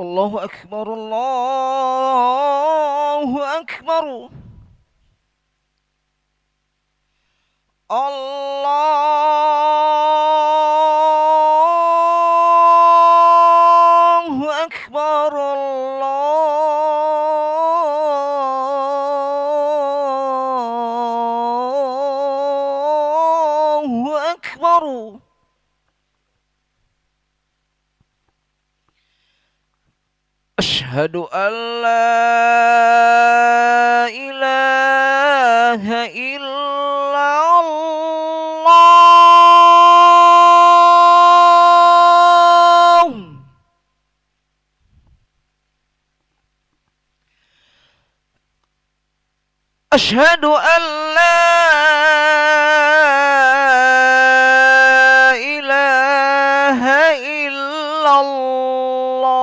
الله أكبر الله أكبر. الله أكبر الله أكبر. أشهد أن لا إله إلا الله. أشهد أن لا إله إلا الله.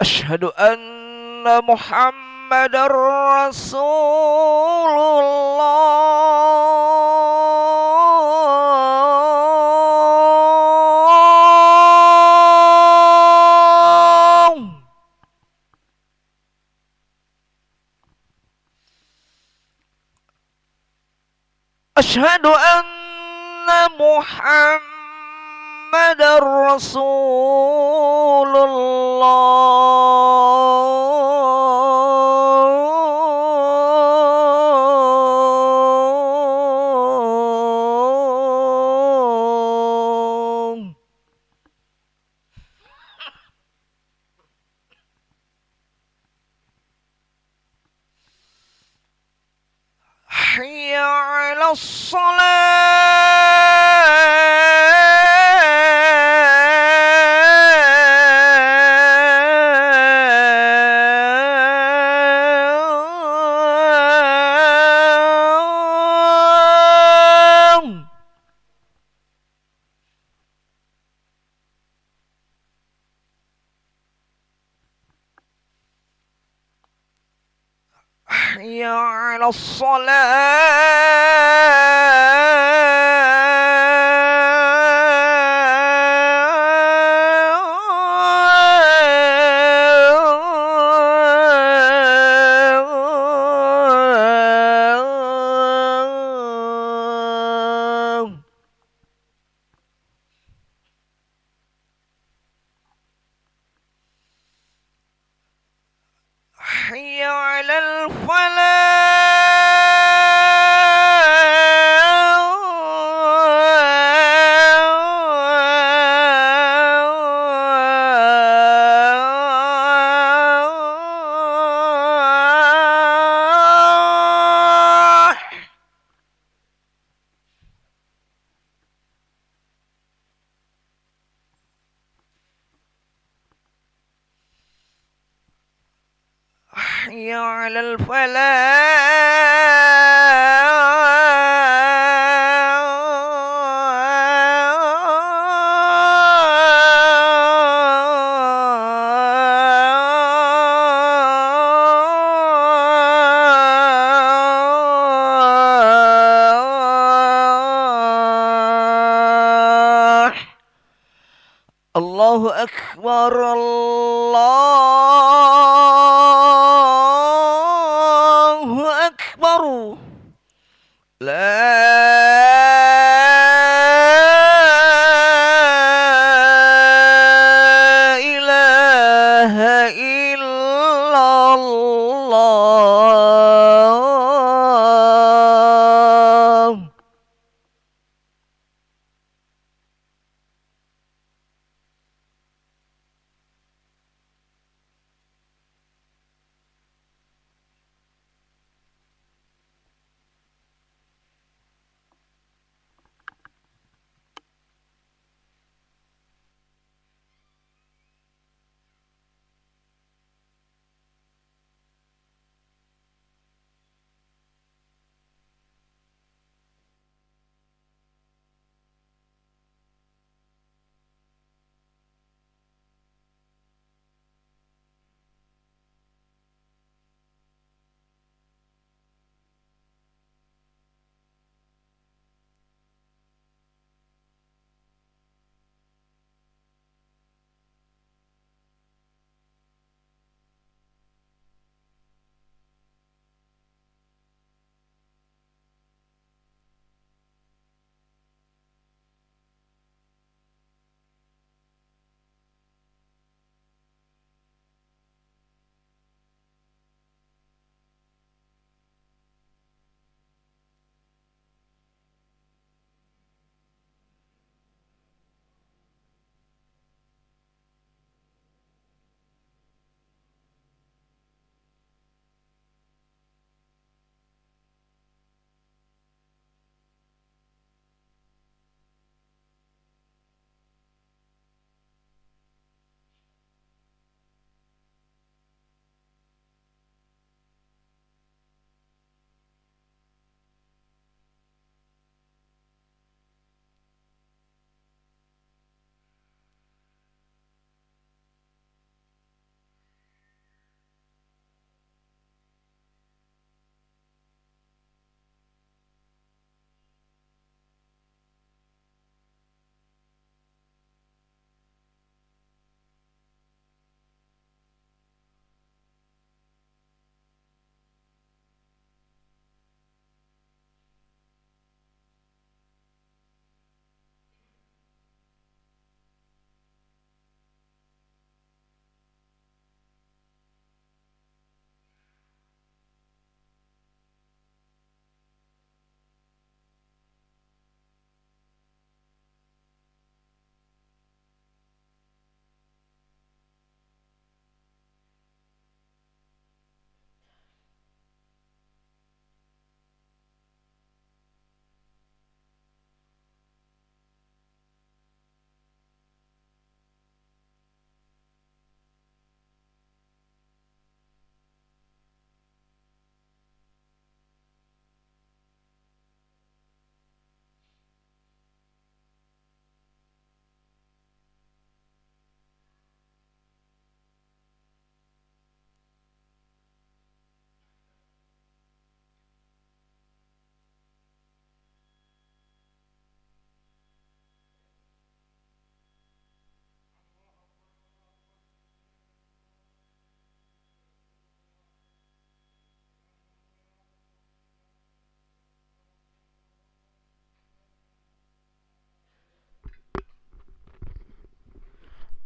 أشهد أن محمد رسول الله. أشهد أن محمد رسول الله. حي على الصلاة. حي على الصلاة. حي على الفلاح. حي على الفلاح. الله أكبر الله أكبر. لا إله إلا الله.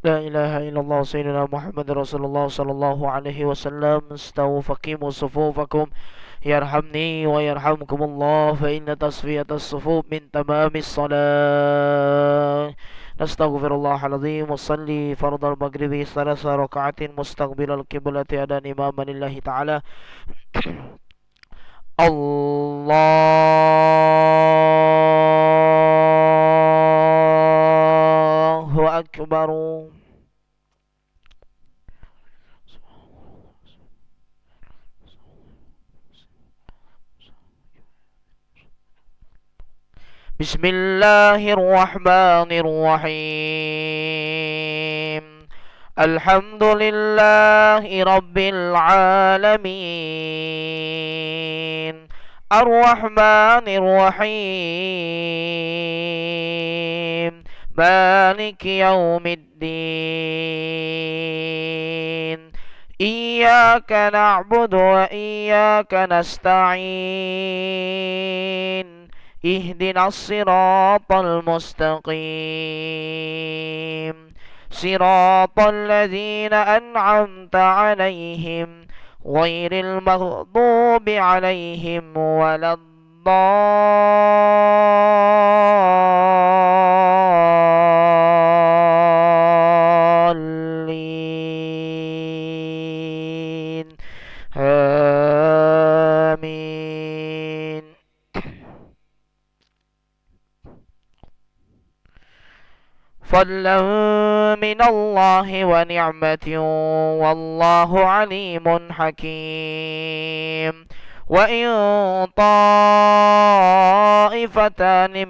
لا إله إلا الله سيدنا محمد رسول الله صلى الله عليه وسلم. استووا فقيموا صفوفكم يرحمني ويرحمكم الله، فإن تصفية الصفوف من تمام الصلاة. نستغفر الله العظيم وصلي فرض المغرب 3 ركعات مستقبل القبلة أداء إماما لله تعالى. الله أكبر. بسم الله الرحمن الرحيم. الحمد لله رب العالمين، الرحمن الرحيم، مالك يوم الدين. إياك نعبد وإياك نستعين، اهدنا الصراط المستقيم، صراط الذين أنعمت عليهم غير المغضوب عليهم ولا الضالين. آمين. فضلا من الله ونعمة والله عليم حكيم. وإن طائفتان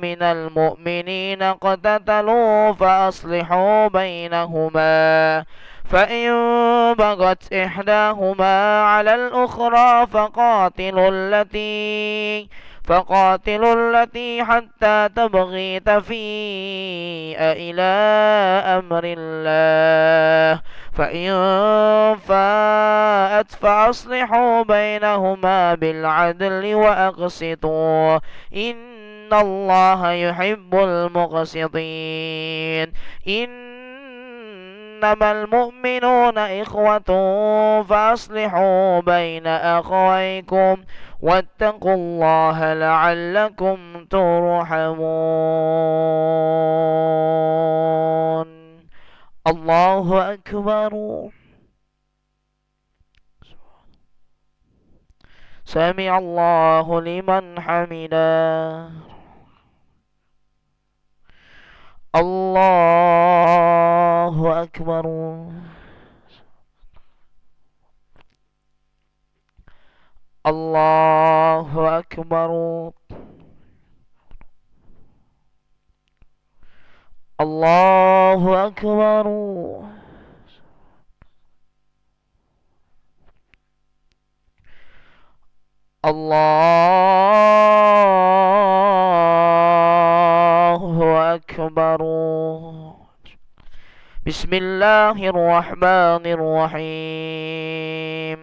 من المؤمنين اقتتلوا فأصلحوا بينهما، فإن بغت إحداهما على الأخرى فقاتلوا التي حتى تبغي تفيء إلى أمر الله، فإن فاءت فأصلحوا بينهما بالعدل وأقسطوا، إن الله يحب المقسطين. إنما المؤمنون إخوة فأصلحوا بين أخويكم واتقوا الله لعلكم ترحمون. الله أكبر. سمع الله لمن حمده. الله أكبر. الله أكبر. الله أكبر. الله أكبر. بسم الله الرحمن الرحيم.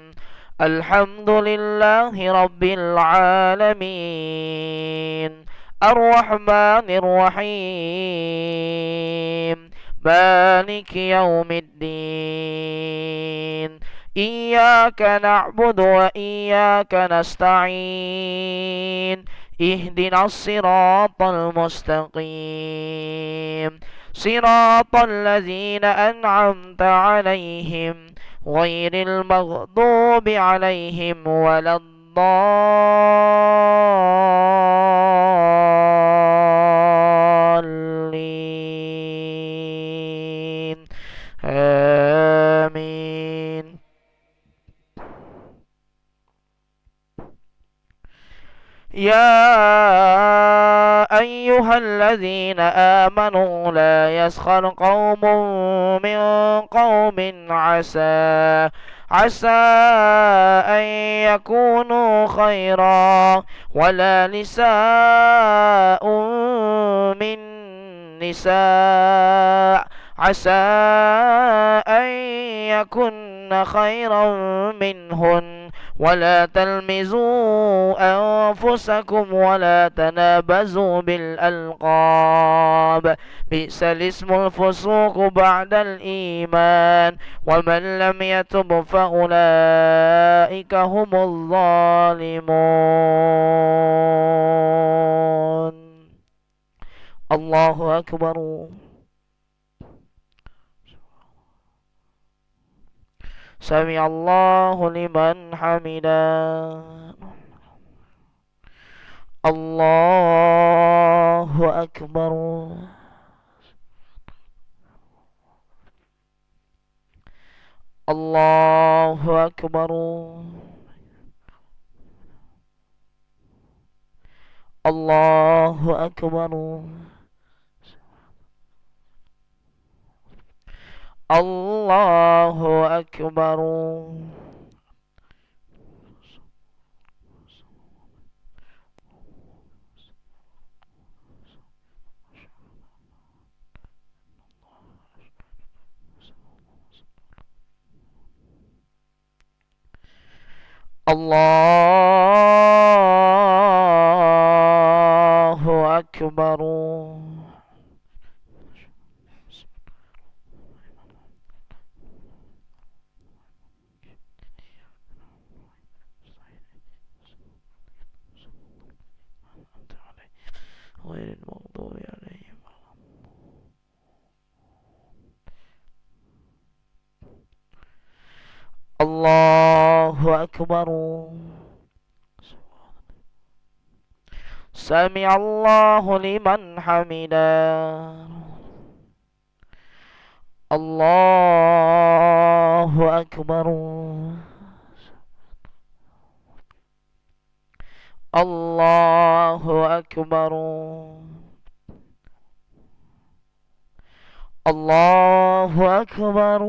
الحمد لله رب العالمين، الرحمن الرحيم، مالك يوم الدين. إياك نعبد وإياك نستعين، اهدنا الصراط المستقيم، صراط الذين أنعمت عليهم غير المغضوب عليهم ولا الضالين. آمين. يا أيها الذين آمنوا لا يسخر قوم من قوم عسى أن يكونوا خيرا، ولا نساء من نساء عسى أن يكن خيرا منهن، ولا تلمزوا أنفسكم ولا تنابزوا بالألقاب بئس الاسم الفسوق بعد الإيمان ومن لم يتب فأولئك هم الظالمون. الله أكبر. سمع الله لمن حمده. الله أكبر. الله أكبر. الله أكبر. الله أكبر. الله أكبر. غير المغضوب عليهم. الله أكبر. سمع الله لمن حمده. الله أكبر. الله أكبر. الله أكبر.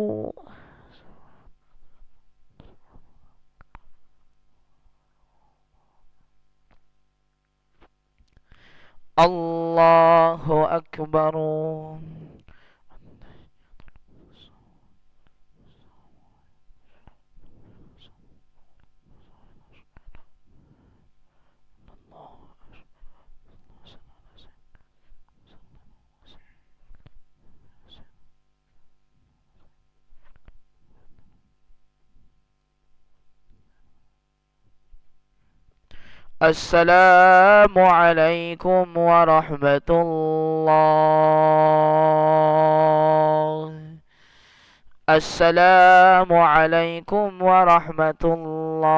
الله أكبر. السلام عليكم ورحمة الله. السلام عليكم ورحمة الله.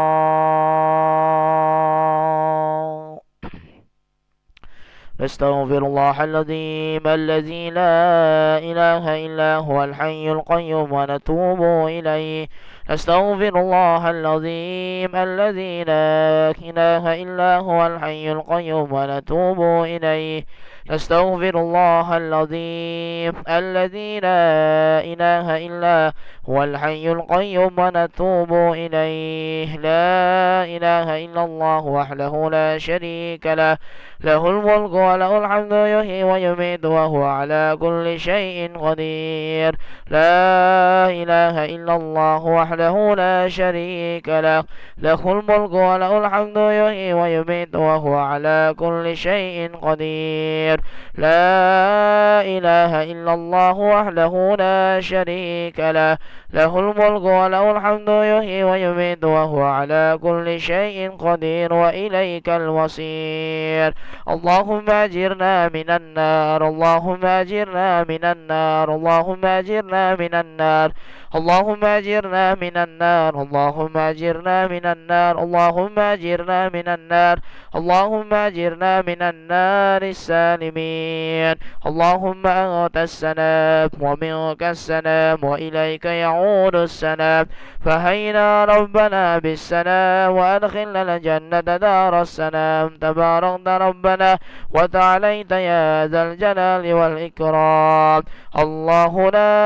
نستغفر الله العظيم الذي لا إله إلا هو الحي القيوم ونتوب إليه. نستغفر الله العظيم الذي لا إله إلا هو الحي القيوم ونتوب إليه. نستغفر الله العظيم الذي لا إله إلا هو الحي القيوم ونتوب إليه. لا إله إلا الله وحده لا شريك له، له الملك وله الحمد يحيي ويميت وهو على كل شيء قدير. لا إله إلا الله وحده لا شريك له، له الملك وله الحمد يحيي ويميت وهو على كل شيء قدير. لا إله إلا الله وحده لا شريك له، له الملك وله الحمد يحيي ويميت وهو على كل شيء قدير وإليك المصير. اللهم أجرنا من النار، اللهم أجرنا من النار، اللهم أجرنا من النار، اللهم أجرنا من النار، اللهم أجرنا من النار، اللهم أجرنا من النار، اللهم أجرنا من النار السالمين. اللهم أنت السلام ومنك السلام وإليك يعود السلام، فهينا ربنا بالسلام وأدخلنا الجنة دار السلام. تباركت ربنا وتعاليت يا ذا الجلال والإكرام. الله لا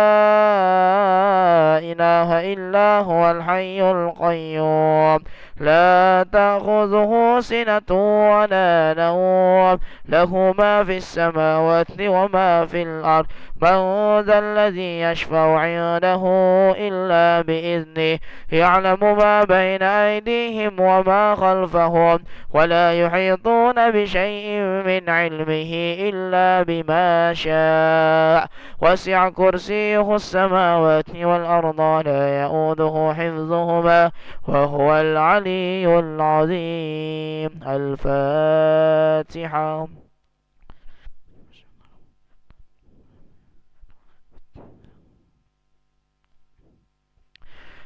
إله إلا هو الحي القيوم، لا تأخذه سنة ولا نوم، له ما في السماوات وما في الأرض. من ذا الذي يشفع عنده إلا بإذنه، يعلم ما بين أيديهم وما خلفهم، ولا يحيطون بشيء من علمه إلا بما شاء. وسع كرسيه السماوات والأرض، لا يؤوده حفظهما، وهو العلي العظيم. الفاتحة.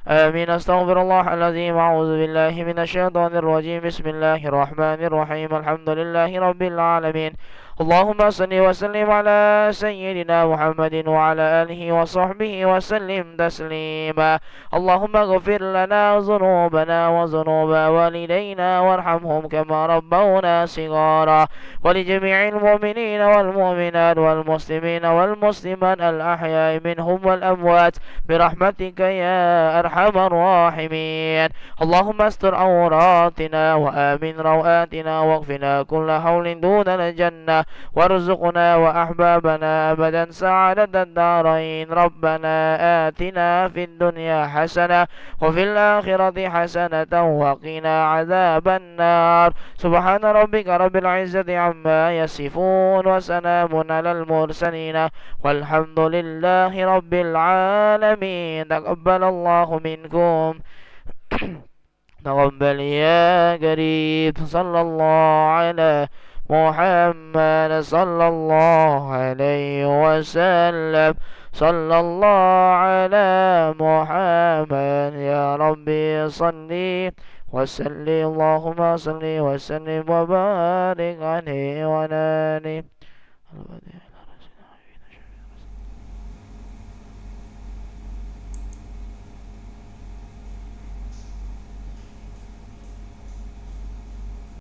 آمين. أستغفر الله العظيم. أعوذ بالله من الشيطان الرجيم. بسم الله الرحمن الرحيم. الحمد لله رب العالمين. اللهم صل وسلم على سيدنا محمد وعلى آله وصحبه وسلم تسليما. اللهم اغفر لنا ذنوبنا وذنوب والدينا وارحمهم كما ربونا صغارا، ولجميع المؤمنين والمؤمنات والمسلمين والمسلمات الأحياء منهم والأموات برحمتك يا أرحم الراحمين. اللهم استر عوراتنا وآمن روآتنا، واغفنا كل حول دون الجنة، وارزقنا وأحبابنا أبدا سعادة الدارين. ربنا آتنا في الدنيا حسنة وفي الآخرة حسنة وقنا عذاب النار. سبحان ربك رب العزة عما يصفون، وسلام على المرسلين، والحمد لله رب العالمين. تقبل الله منكم. تقبل يا قريب. صلى الله على محمد صلى الله عليه وسلم. صلى الله على محمد. يا ربي صلي وسلم، اللهم صل وسلم وبارك عليه وعلى آله.